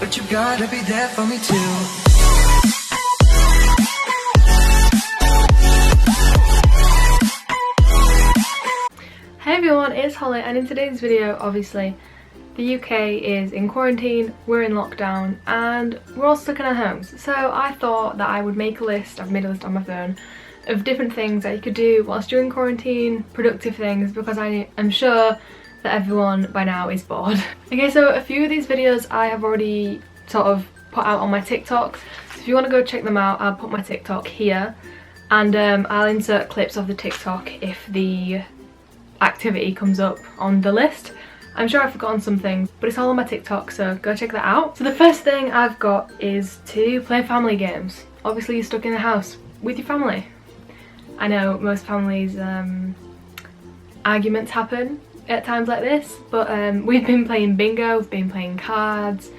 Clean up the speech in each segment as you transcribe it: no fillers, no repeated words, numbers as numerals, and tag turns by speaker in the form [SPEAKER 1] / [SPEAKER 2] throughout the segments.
[SPEAKER 1] but you gotta be there for me too.
[SPEAKER 2] Hey everyone, it's Holly, and in today's video, obviously, the UK is in quarantine, we're in lockdown, and we're all stuck in our homes. So I thought that I would make a list, I've made a list on my phone, of different things that you could do whilst you're in quarantine, productive things, because I am sure that everyone by now is bored. Okay, so a few of these videos I have already sort of put out on my TikTok, so if you want to go check them out, I'll put my TikTok here, and I'll insert clips of the TikTok if the activity comes up on the list. I'm sure I've forgotten some things, but it's all on my TikTok, so go check that out. So the first thing I've got is to play family games. Obviously you're stuck in the house with your family. I know most families, arguments happen at times like this, but we've been playing bingo, we've been playing cards.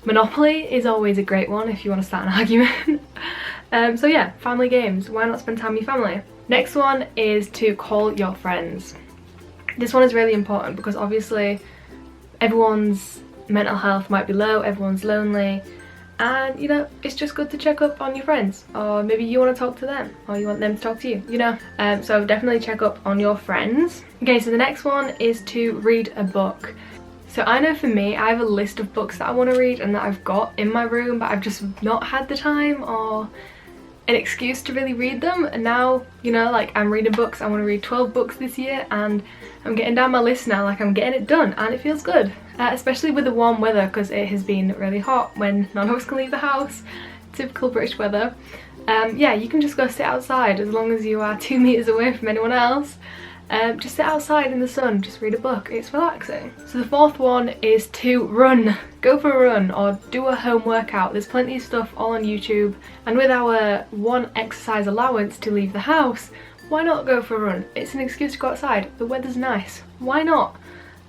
[SPEAKER 2] Monopoly is always a great one if you want to start an argument. So yeah, family games, why not spend time with your family? Next one is to call your friends. This one is really important because obviously everyone's mental health might be low, everyone's lonely, and you know, it's just good to check up on your friends, or maybe you want to talk to them or you want them to talk to you, you know. So definitely check up on your friends. Okay, so the next one is to read a book. So I know for me, I have a list of books that I want to read and that I've got in my room, but I've just not had the time or an excuse to really read them. And now, you know, like I'm reading books, I want to read 12 books this year, and I'm getting down my list now, like I'm getting it done, and it feels good. Especially with the warm weather, because it has been really hot when none of us can leave the house. Typical British weather. Yeah, you can just go sit outside as long as you are 2 meters away from anyone else. Just sit outside in the sun, just read a book, it's relaxing. So the fourth one is to run. Go for a run or do a home workout. There's plenty of stuff all on YouTube, and with our one exercise allowance to leave the house, why not go for a run? It's an excuse to go outside, the weather's nice, why not?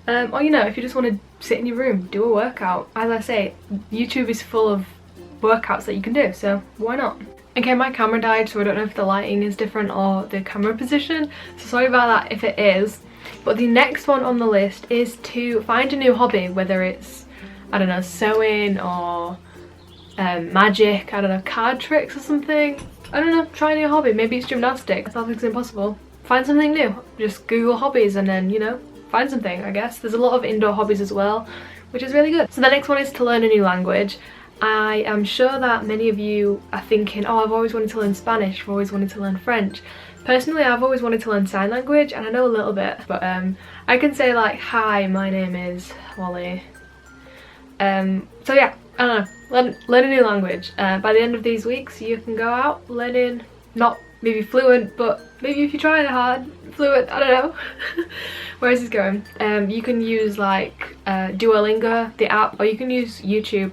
[SPEAKER 2] Or you know, if you just want to sit in your room, do a workout. As I say, YouTube is full of workouts that you can do, so why not? Okay, my camera died, so I don't know if the lighting is different or the camera position, so sorry about that if it is. But the next one on the list is to find a new hobby, whether it's, I don't know, sewing or magic, I don't know, card tricks or something. I don't know, try a new hobby. Maybe it's gymnastics, nothing's impossible. Find something new. Just Google hobbies and then, you know, find something, I guess. There's a lot of indoor hobbies as well, which is really good. So the next one is to learn a new language. I am sure that many of you are thinking, oh, I've always wanted to learn Spanish, I've always wanted to learn French. Personally, I've always wanted to learn sign language, and I know a little bit, but I can say like, hi, my name is Hollie. So yeah, I don't know, learn a new language. By the end of these weeks, you can go out learning, not maybe fluent, but maybe if you're trying hard, fluent, I don't know. Where is this going? You can use like Duolingo, the app, or you can use YouTube.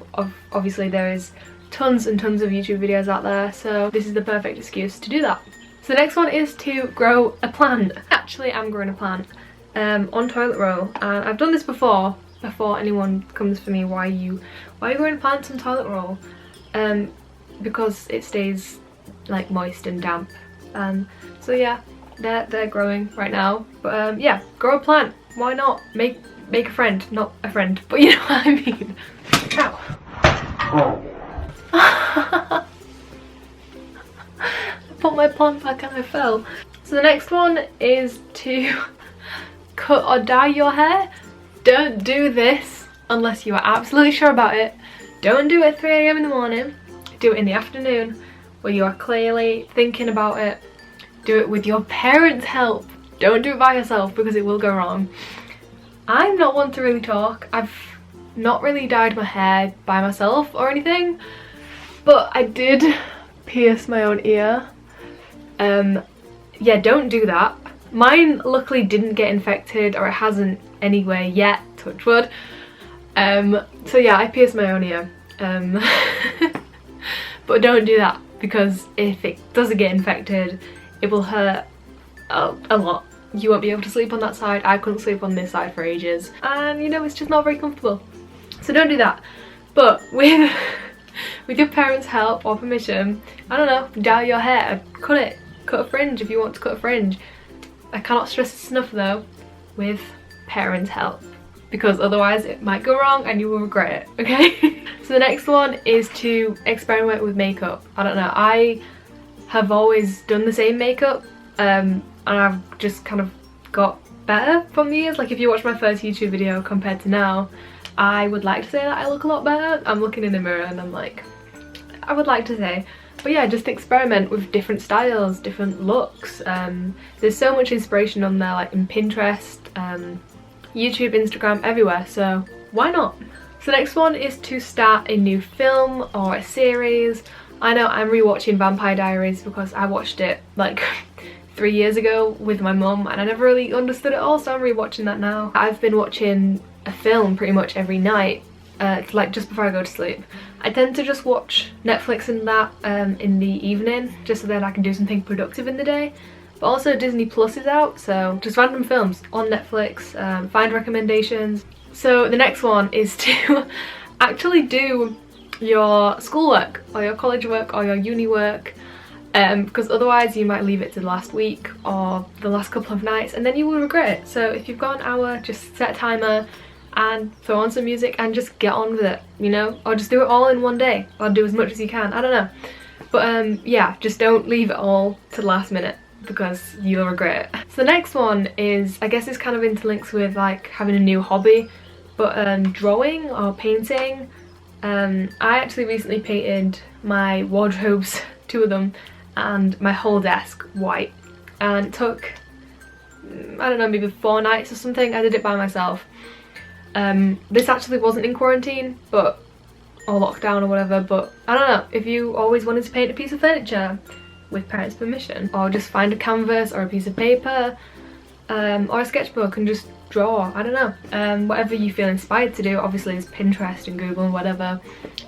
[SPEAKER 2] Obviously there is tons and tons of YouTube videos out there, so this is the perfect excuse to do that. So the next one is to grow a plant. Actually, I'm growing a plant on toilet roll, and I've done this before anyone comes for me, why are you growing plants on toilet roll? Because it stays like moist and damp. So yeah, they're growing right now, but yeah, grow a plant, why not? Make a friend, not a friend, but you know what I mean. Ow. I put my plant back and I fell. So the next one is to cut or dye your hair. Don't do this unless you are absolutely sure about it. Don't do it at 3 AM in the morning. Do it in the afternoon where you are clearly thinking about it. Do it with your parents' help. Don't do it by yourself because it will go wrong. I'm not one to really talk. I've not really dyed my hair by myself or anything, but I did pierce my own ear. Yeah, don't do that. Mine luckily didn't get infected, or it hasn't anyway yet, touch wood. So yeah, I pierced my own ear. But don't do that, because if it doesn't get infected, it will hurt a lot. You won't be able to sleep on that side. I couldn't sleep on this side for ages, and you know, it's just not very comfortable. So don't do that. But with your parents' help or permission, I don't know, dye your hair, cut it, cut a fringe if you want to cut a fringe. I cannot stress this enough though, with parents' help, because otherwise it might go wrong and you will regret it, okay? So the next one is to experiment with makeup. I don't know, I have always done the same makeup and I've just kind of got better from the years. Like if you watch my first YouTube video compared to now, I would like to say that I look a lot better. I'm looking in the mirror and I'm like, I would like to say. But yeah, just experiment with different styles, different looks. There's so much inspiration on there, like in Pinterest, YouTube, Instagram, everywhere, so why not? So the next one is to start a new film or a series. I know I'm rewatching Vampire Diaries because I watched it like 3 years ago with my mum and I never really understood it all, so I'm rewatching that now. I've been watching a film pretty much every night, like just before I go to sleep. I tend to just watch Netflix and that in the evening, just so that I can do something productive in the day. But also Disney Plus is out, so just random films on Netflix, find recommendations. So the next one is to actually do your schoolwork or your college work or your uni work, because otherwise you might leave it to the last week or the last couple of nights and then you will regret it. So if you've got an hour, just set a timer and throw on some music and just get on with it, you know, or just do it all in one day, or do as much as you can, I don't know. But yeah, just don't leave it all to the last minute because you'll regret it. So the next one is, I guess it's kind of interlinks with like having a new hobby, but drawing or painting. I actually recently painted my wardrobes, 2 of them, and my whole desk white, and it took, I don't know, maybe 4 nights or something. I did it by myself. This actually wasn't in quarantine, but or lockdown or whatever, but I don't know, if you always wanted to paint a piece of furniture with parents' permission, or just find a canvas or a piece of paper or a sketchbook and just draw, I don't know, whatever you feel inspired to do. Obviously there's Pinterest and Google and whatever,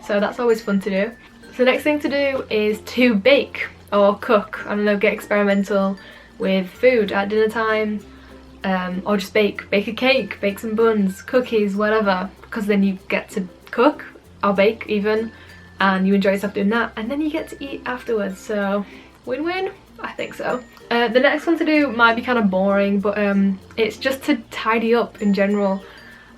[SPEAKER 2] so that's always fun to do. So the next thing to do is to bake or cook, I don't know, get experimental with food at dinner time, or just bake a cake, bake some buns, cookies, whatever, because then you get to cook or bake even, and you enjoy yourself doing that, and then you get to eat afterwards, so win-win? I think so. The next one to do might be kind of boring, but it's just to tidy up in general.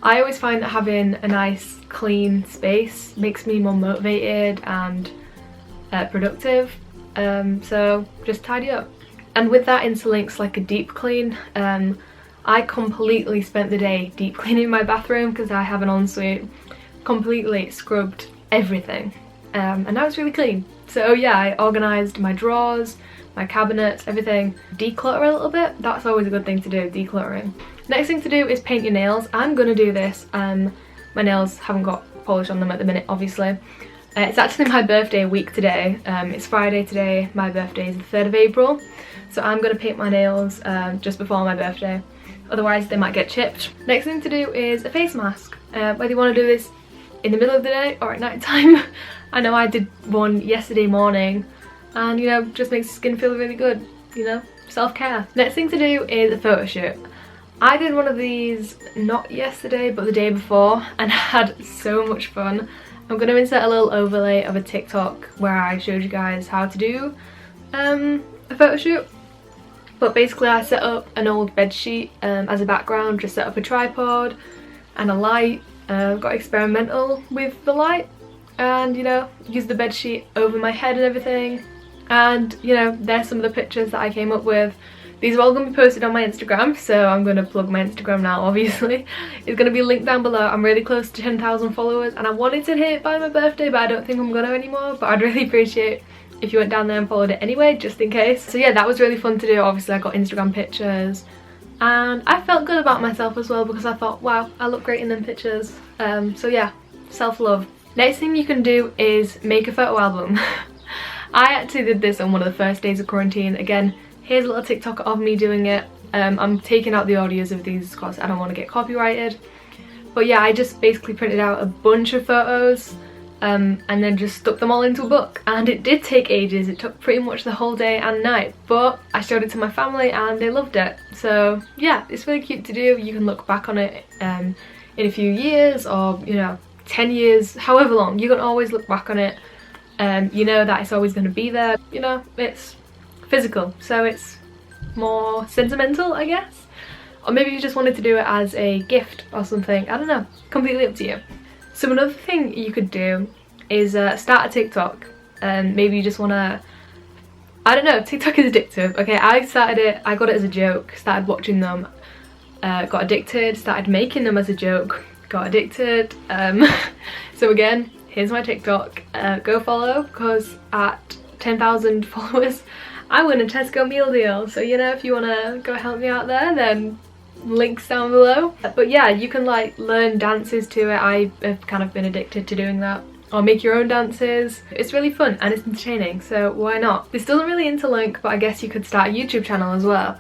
[SPEAKER 2] I always find that having a nice clean space makes me more motivated and productive, so just tidy up. And with that interlinks like a deep clean. I completely spent the day deep cleaning my bathroom because I have an ensuite, completely scrubbed everything, and now it's really clean. So yeah, I organised my drawers, my cabinets, everything. Declutter a little bit, that's always a good thing to do, decluttering. Next thing to do is paint your nails. I'm gonna do this. My nails haven't got polish on them at the minute, obviously. It's actually my birthday week today. It's Friday today, my birthday is the 3rd of April. So I'm gonna paint my nails just before my birthday. Otherwise they might get chipped. Next thing to do is a face mask. Whether you want to do this in the middle of the day or at night time. I know I did one yesterday morning and, you know, just makes the skin feel really good, you know, self-care. Next thing to do is a photo shoot. I did one of these not yesterday but the day before and had so much fun. I'm going to insert a little overlay of a TikTok where I showed you guys how to do a photo shoot. But basically I set up an old bed sheet as a background, just set up a tripod and a light, got experimental with the light, and, you know, used the bed sheet over my head and everything. And, you know, there's some of the pictures that I came up with. These are all going to be posted on my Instagram, so I'm going to plug my Instagram now, obviously. It's going to be linked down below. I'm really close to 10,000 followers and I wanted to hit it by my birthday, but I don't think I'm going to anymore. But I'd really appreciate if you went down there and followed it anyway, just in case. So yeah, that was really fun to do. Obviously I got Instagram pictures and I felt good about myself as well because I thought, wow, I look great in them pictures. So yeah, self-love. Next thing you can do is make a photo album. I actually did this on one of the first days of quarantine. Again, here's a little TikTok of me doing it. I'm taking out the audios of these because I don't want to get copyrighted. But yeah, I just basically printed out a bunch of photos and then just stuck them all into a book. And it did take ages. It took pretty much the whole day and night, but I showed it to my family and they loved it. So yeah, it's really cute to do. You can look back on it in a few years, or, you know, 10 years, however long. You can always look back on it. You know that it's always going to be there. You know, it's physical, so it's more sentimental, I guess. Or maybe you just wanted to do it as a gift or something. I don't know, completely up to you. So another thing you could do is start a TikTok, and maybe you just want to, I don't know, TikTok is addictive. Okay, I started it, I got it as a joke, started watching them, got addicted, started making them as a joke, got addicted. So again, here's my TikTok, go follow, because at 10,000 followers I win a Tesco meal deal. So you know, if you want to go help me out there, then links down below. But yeah, you can like learn dances to it. I have kind of been addicted to doing that. Or make your own dances. It's really fun and it's entertaining, so why not? This doesn't really interlink, but I guess you could start a YouTube channel as well.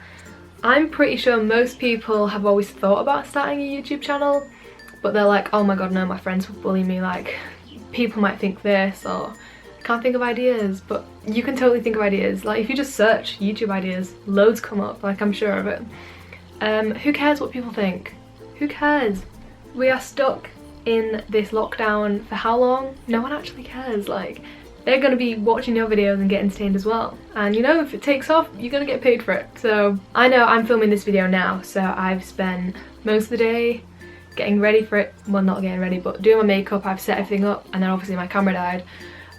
[SPEAKER 2] I'm pretty sure most people have always thought about starting a YouTube channel, but they're like, oh my god, no, my friends will bully me, like people might think this, or I can't think of ideas. But you can totally think of ideas. Like if you just search YouTube ideas, loads come up, like I'm sure of it. Who cares what people think? Who cares? We are stuck in this lockdown for how long? No one actually cares. Like they're gonna be watching your videos and get entertained as well, and you know, if it takes off, you're gonna get paid for it. So I know I'm filming this video now, so I've spent most of the day getting ready for it. Well, not getting ready, but doing my makeup. I've set everything up, and then obviously my camera died,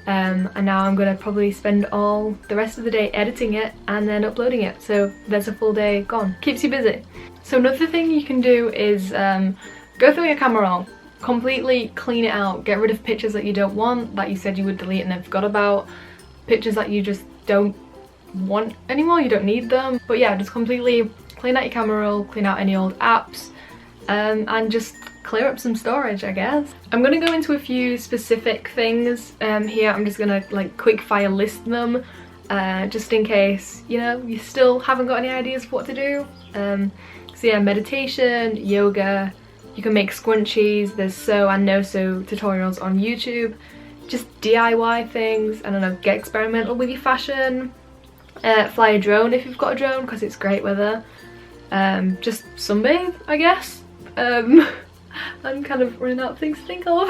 [SPEAKER 2] and now I'm gonna probably spend all the rest of the day editing it and then uploading it. So there's a full day gone. Keeps you busy. So another thing you can do is go through your camera roll, completely clean it out, get rid of pictures that you don't want, that you said you would delete and then forgot about, pictures that you just don't want anymore, you don't need them. But yeah, just completely clean out your camera roll, clean out any old apps, and just clear up some storage, I guess. I'm gonna go into a few specific things here. I'm just gonna like quick fire list them, just in case, you know, you still haven't got any ideas of what to do. So yeah, meditation, yoga, you can make scrunchies, there's sew and no sew tutorials on YouTube, just DIY things, I don't know, get experimental with your fashion, fly a drone if you've got a drone because it's great weather, just sunbathe, I guess. I'm kind of running out of things to think of.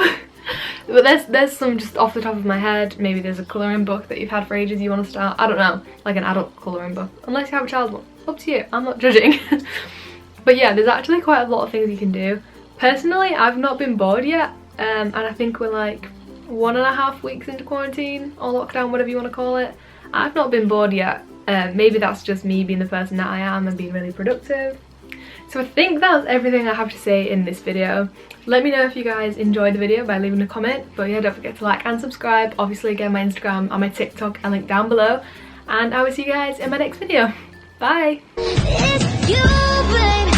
[SPEAKER 2] But there's some just off the top of my head. Maybe there's a colouring book that you've had for ages you want to start, I don't know, like an adult colouring book, unless you have a child one, up to you, I'm not judging. But yeah, there's actually quite a lot of things you can do. Personally, I've not been bored yet, and I think we're like 1.5 weeks into quarantine or lockdown, whatever you want to call it. I've not been bored yet. Maybe that's just me being the person that I am and being really productive. So I think that's everything I have to say in this video. Let me know if you guys enjoyed the video by leaving a comment. But yeah, don't forget to like and subscribe. Obviously, again, my Instagram and my TikTok are linked down below. And I will see you guys in my next video. Bye! It's you, baby.